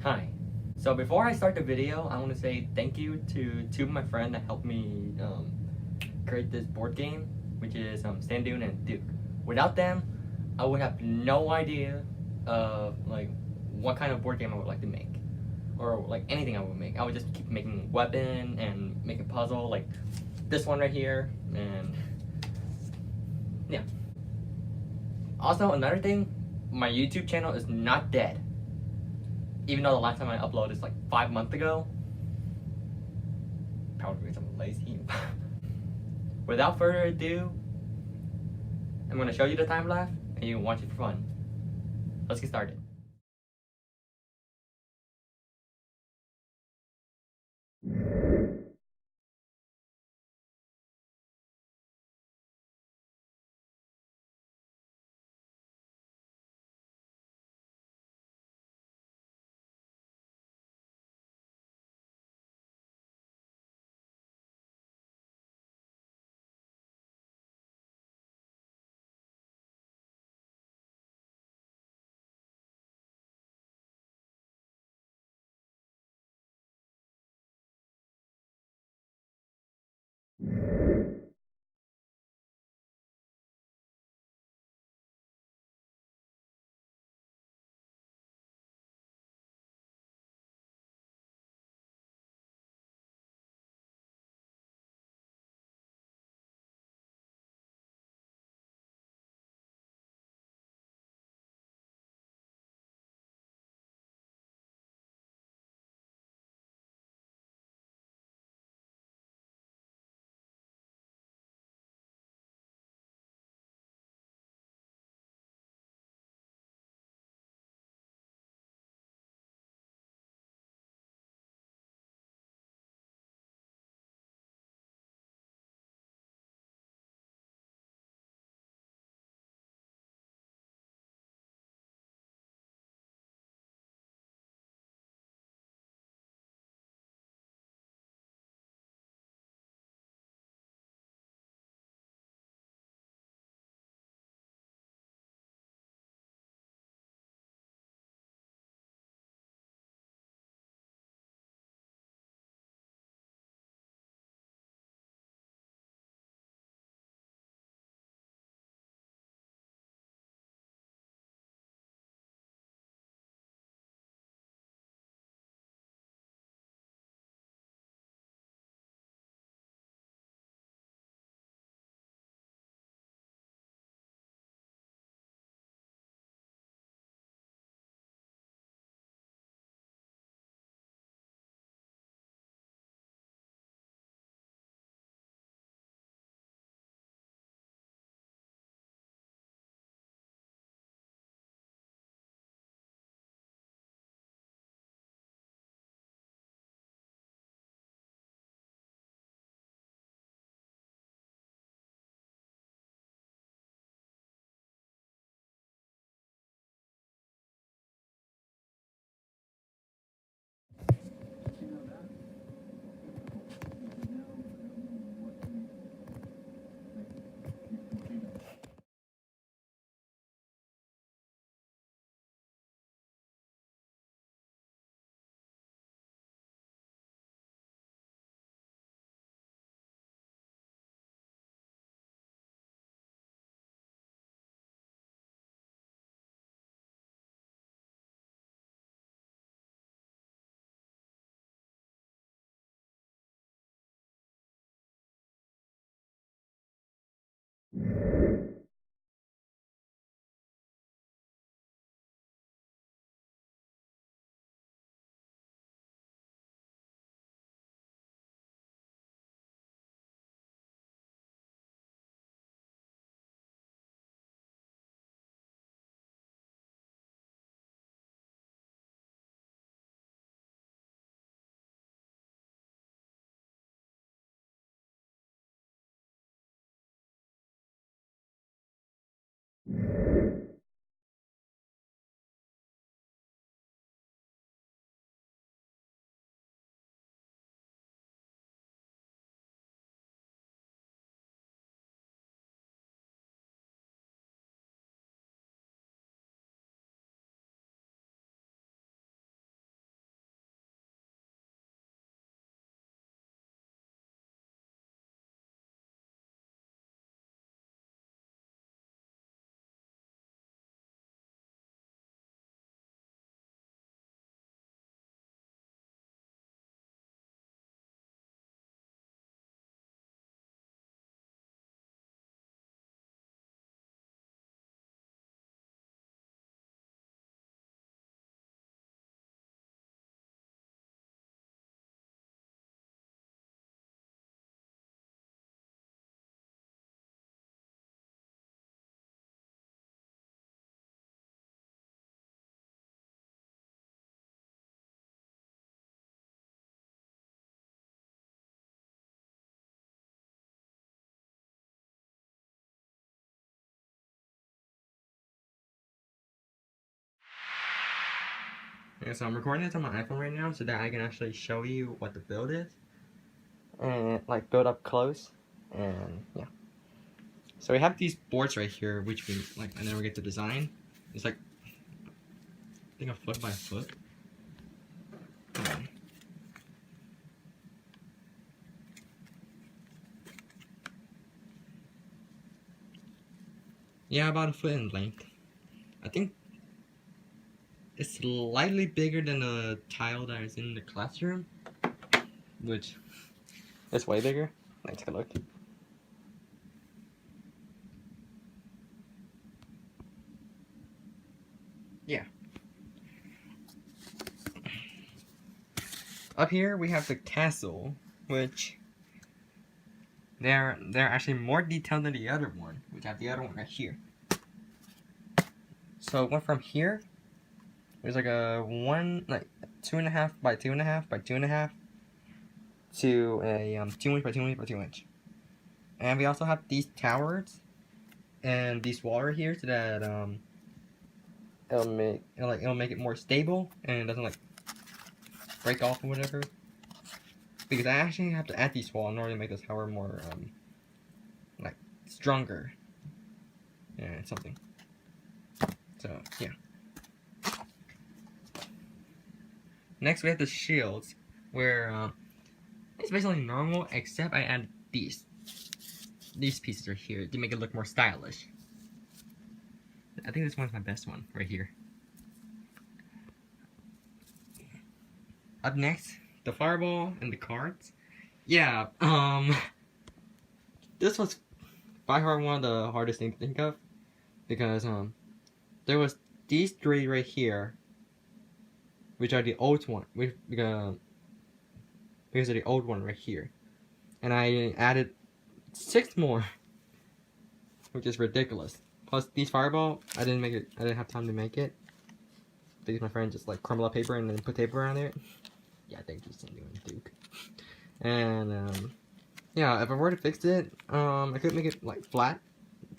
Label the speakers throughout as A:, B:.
A: Hi. So before I start the video, I want to say thank you to two of my friends that helped me create this board game, which is Sand Dune and Duke. Without them, I would have no idea of like what kind of board game I would like to make, or like anything I would make. I would just keep making weapon and making puzzle like this one right here, and yeah. Also, another thing, my YouTube channel is not dead. Even though the last time I uploaded is like 5 months ago. Probably because I'm lazy. Without further ado, I'm going to show you the time lapse and you can watch it for fun. Let's get started. And so I'm recording this on my iPhone right now so that I can actually show you what the build is. And like build up close. And yeah. So we have these boards right here, which we like, and then we get the design. It's like, I think a foot by a foot. Yeah, about a foot in length. I think it's slightly bigger than the tile that is in the classroom, which is way bigger. Let's take a look. Yeah. Up here we have the castle, which they're actually more detailed than the other one, which I have the other one right here. So it went from here. There's like a 2.5 by 2.5 by 2.5 to a 2 inch by 2 inch by 2 inch. And we also have these towers and these wall right here so that it'll make it more stable and it doesn't like break off or whatever. Because I actually have to add these walls in order to make this tower more like stronger and something. So yeah. Next we have the shields, where it's basically normal except I add these pieces right here to make it look more stylish. I think this one's my best one right here. Up next, the fireball and the cards. Yeah, this was by far one of the hardest things to think of because there was these three right here, which are the old one, because of the old one right here, and I added 6 more, which is ridiculous. Plus these fireball, I didn't have time to make it. Because my friend just like crumbled up paper and then put tape around it. Yeah, thank you, Sandy and Duke. And yeah, if I were to fix it, I could make it like flat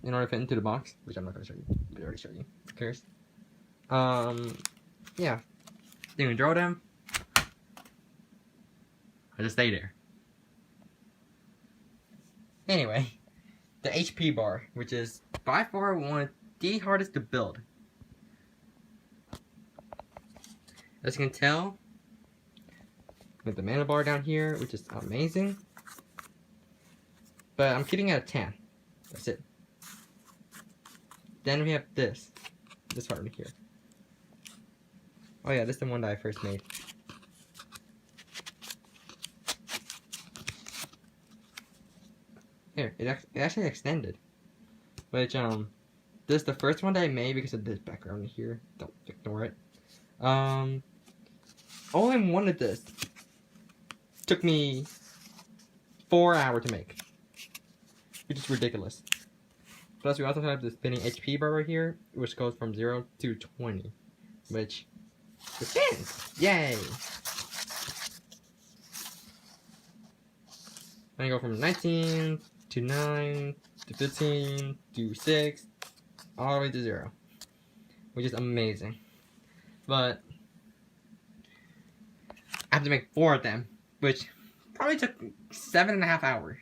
A: in order to fit into the box, which I'm not gonna show you. I already showed you. Who cares? Yeah. You can draw them. I just stay there. Anyway, the HP bar, which is by far one of the hardest to build. As you can tell, with the mana bar down here, which is amazing. But I'm keeping it at 10. That's it. Then we have this part right here. Oh yeah, this is the one that I first made. Here, it actually extended. Which, this is the first one that I made because of this background here. Don't ignore it. Only one of this took me 4 hours to make. Which is ridiculous. Plus, we also have the spinning HP bar right here, which goes from 0 to 20. Which spins! Yay! I go from 19 to 9 to 15 to 6 all the way to 0, which is amazing. But I have to make 4 of them, which probably took 7.5 hours.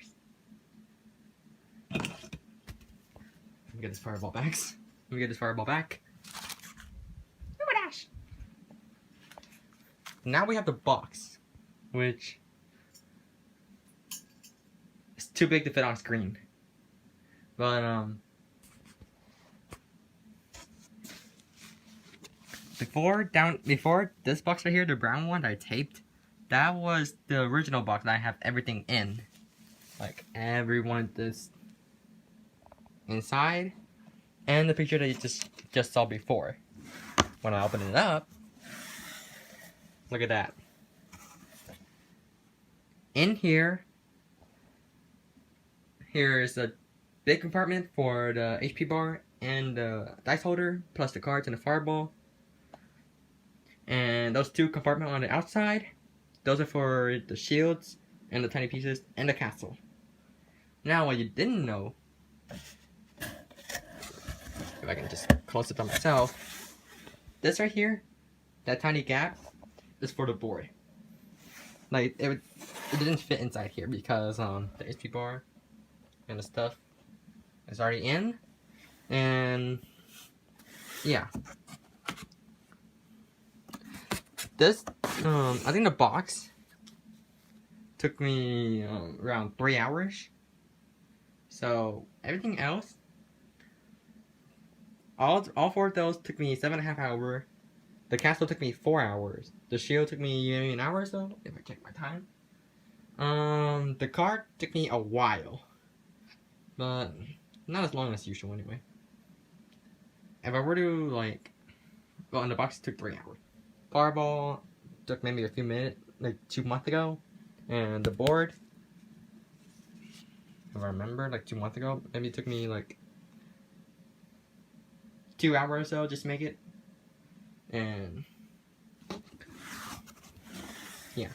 A: Let me get this fireball back. Oh my gosh! Now we have the box, which is too big to fit on screen. But before this box right here, the brown one that I taped, that was the original box that I have everything in. Like everyone this inside. And the picture that you just saw before. When I open it up, look at that. In here is a big compartment for the HP bar and the dice holder, plus the cards and the fireball. And those 2 compartments on the outside, those are for the shields and the tiny pieces and the castle. Now, what you didn't know, if I can just close it by myself, this right here that tiny gap is for the board. Like it didn't fit inside here because the HP bar and the stuff is already in, and yeah. This I think the box took me around 3 hours. So everything else, all four of those took me 7.5 hours. The castle took me 4 hours. The shield took me maybe an hour or so, if I check my time. The card took me a while, but not as long as usual anyway. If I were to like, well, in the box it took 3 hours. Fireball took maybe a few minutes, like 2 months ago, and the board, if I remember, like 2 months ago, maybe it took me like 2 hours or so just to make it, and yeah.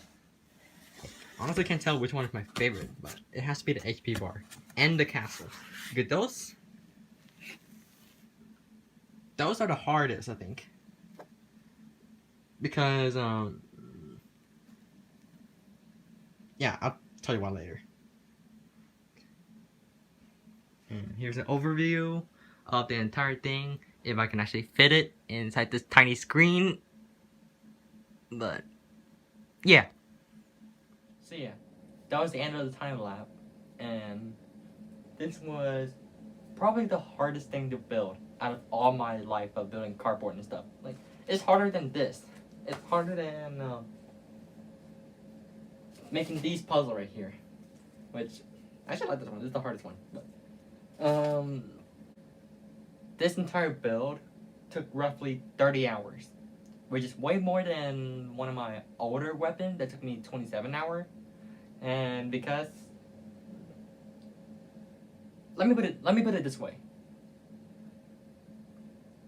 A: Honestly, can't tell which one is my favorite, but it has to be the HP bar and the castle. Because those are the hardest, I think. Because yeah, I'll tell you why later. And here's an overview of the entire thing, if I can actually fit it inside this tiny screen. But yeah. So yeah, that was the end of the time lapse, and this was probably the hardest thing to build out of all my life of building cardboard and stuff. Like, it's harder than this. It's harder than making these puzzles right here, which I actually like this one. This is the hardest one. But this entire build took roughly 30 hours, which is way more than one of my older weapons that took me 27 hours. And because let me put it this way.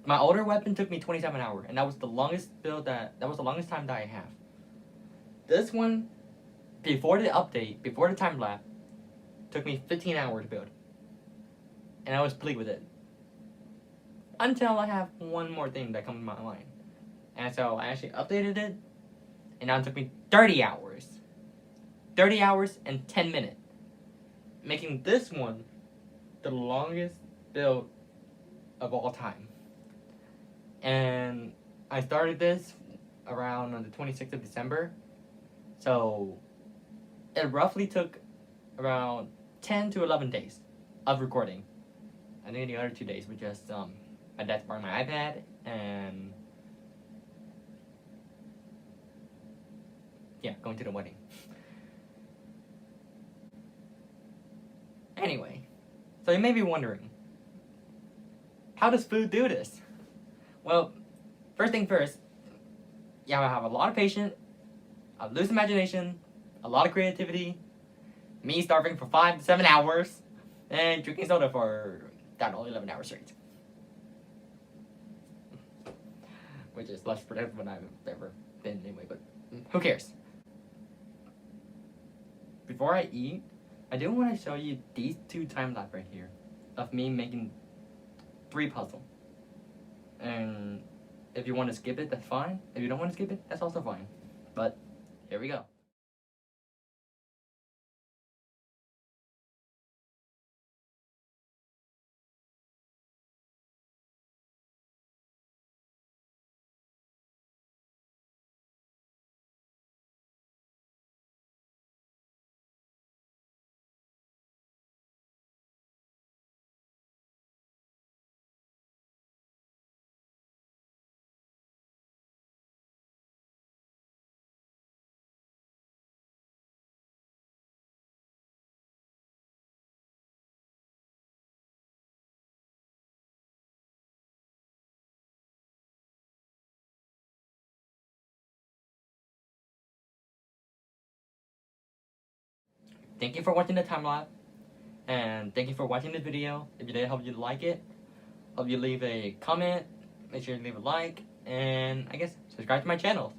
A: My older weapon took me 27 hours, and that was the longest build that was the longest time that I have. This one, before the update, before the time lapse, took me 15 hours to build. And I was pleased with it. Until I have one more thing that comes to my mind. And so I actually updated it, and now it took me 30 hours. 30 hours and 10 minutes. Making this one the longest build of all time. And I started this around on the 26th of December. So it roughly took around 10 to 11 days of recording. I think the other 2 days were just my dad's borrowing my iPad and yeah, going to the wedding. Anyway, so you may be wondering, how does food do this? Well, first thing first, you have to have a lot of patience, a loose imagination, a lot of creativity, me starving for 5 to 7 hours, and drinking soda for, I don't know, 11 hours straight. Which is less productive than I've ever been anyway, but who cares? Before I eat, I do want to show you these 2 time lapse right here of me making 3 puzzles. And if you want to skip it, that's fine. If you don't want to skip it, that's also fine. But here we go. Thank you for watching the time lapse, and thank you for watching this video. If you did, hope you like it. Hope you leave a comment, make sure you leave a like, and I guess subscribe to my channel.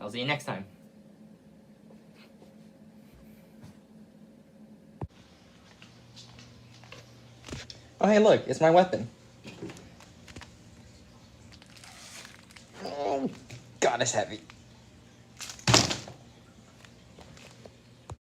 A: I'll see you next time. Oh hey look, it's my weapon. Oh
B: Oh, God, it's heavy.